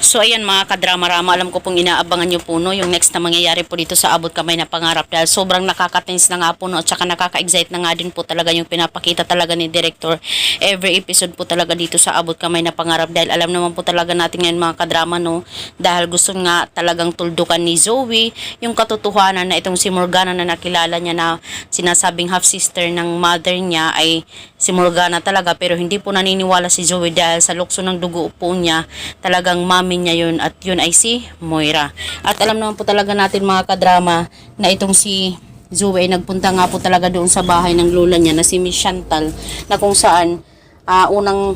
So ayan mga kadrama-rama, alam ko pong inaabangan nyo po no, yung next na mangyayari po dito sa Abot Kamay na Pangarap dahil sobrang nakaka-tense na nga po no, at saka nakaka-excite na nga din po talaga yung pinapakita talaga ni Director every episode po talaga dito sa Abot Kamay na Pangarap dahil alam naman po talaga natin ngayon mga kadrama no, dahil gusto nga talagang tuldukan ni Zoe yung katotohanan na itong si Morgana na nakilala niya na sinasabing half-sister ng mother niya ay si Morgana talaga, pero hindi po naniniwala si Zoe dahil sa lukso ng dugo po niya talagang mami niya yun at yun ay si Moira. At alam naman po talaga natin mga kadrama na itong si Zoe ay nagpunta nga po talaga doon sa bahay ng lola niya na si Miss Chantal na kung saan unang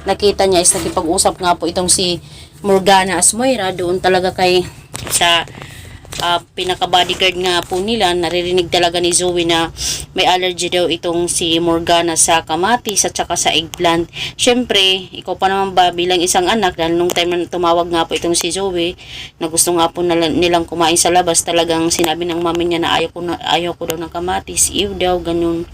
nakita niya is nakipag-usap nga po itong si Morgana as Moira doon talaga kay sa pinaka-bodyguard nga po nila. Naririnig talaga ni Zoe na may allergy daw itong si Morgana sa kamatis at saka sa eggplant. Syempre, ikaw pa naman ba bilang isang anak, dahil nung time na tumawag nga po itong si Zoe na gusto nga po nilang kumain sa labas, talagang sinabi ng mami niya na ayaw ko daw ng kamatis, iw daw, ganun.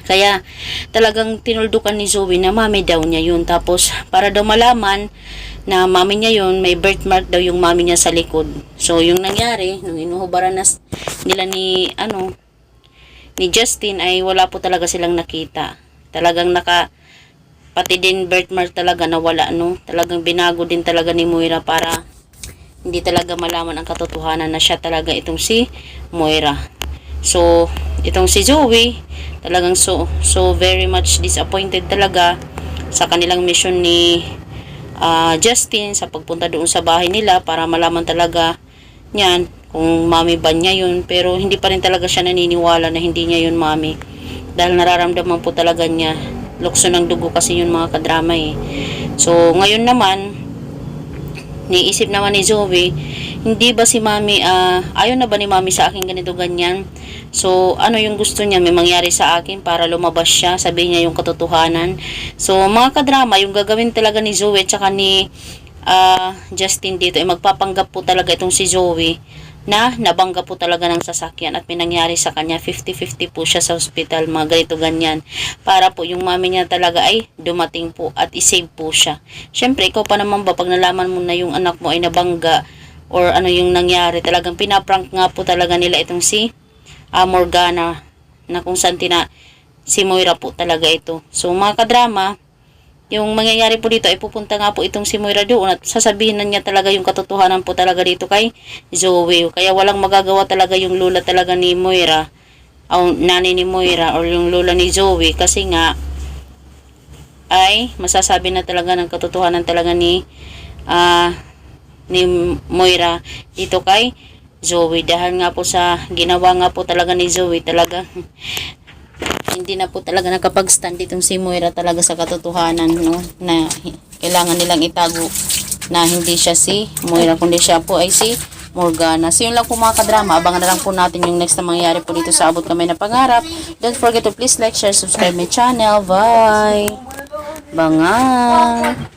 Kaya talagang tinuldukan ni Zoe na mami daw niya yun. Tapos para daw malaman na mami niya yun, may birthmark daw yung mami niya sa likod. So yung nangyari, nung inuhubaran na nila ni Justin ay wala po talaga silang nakita. Talagang pati din birthmark talaga nawala no. Talagang binago din talaga ni Moira para hindi talaga malaman ang katotohanan na siya talaga itong si Moira. So itong si Zoe talagang so very much disappointed talaga sa kanilang mission ni Justin sa pagpunta doon sa bahay nila para malaman talaga niyan kung mami ba niya yun, pero hindi pa rin talaga siya naniniwala na hindi niya yun mami dahil nararamdaman po talaga niya lukso ng dugo kasi yun mga kadrama eh. So ngayon naman niisip naman ni Zoe, hindi ba si mami ayaw na ba ni mami sa akin ganito ganyan. So ano yung gusto niya may mangyari sa akin para lumabas siya, sabihin niya yung katotohanan. So mga kadrama, yung gagawin talaga ni Zoe tsaka ni Justin dito ay magpapanggap po talaga itong si Zoe na nabangga po talaga ng sasakyan at may nangyari sa kanya. 50-50 po siya sa hospital, mga ganito ganyan, para po yung mami niya talaga ay dumating po at isave po siya. Syempre ikaw pa naman ba pag nalaman mo na yung anak mo ay nabangga or ano yung nangyari, talagang pinaprank nga po talaga nila itong si Morgana na kung saan si Moira po talaga ito. So mga kadrama, yung mangyayari po dito ay pupunta nga po itong si Moira doon at sasabihin na niya talaga yung katotohanan po talaga dito kay Zoe. Kaya walang magagawa talaga yung lola talaga ni Moira o nanay ni Moira or yung lola ni Zoe, kasi nga ay masasabi na talaga ng katotohanan talaga ni Moira dito kay Zoe dahil nga po sa ginawa nga po talaga ni Zoe, talaga hindi na po talaga nakapag-stand itong si Moira talaga sa katotohanan no, na kailangan nilang itago na hindi siya si Moira kundi siya po ay si Morgana. So yun lang po mga kadrama, abangan na lang po natin yung next na mangyayari po dito sa Abot Kamay na Pangarap. Don't forget to please like, share, subscribe my channel. Bye! Bangang!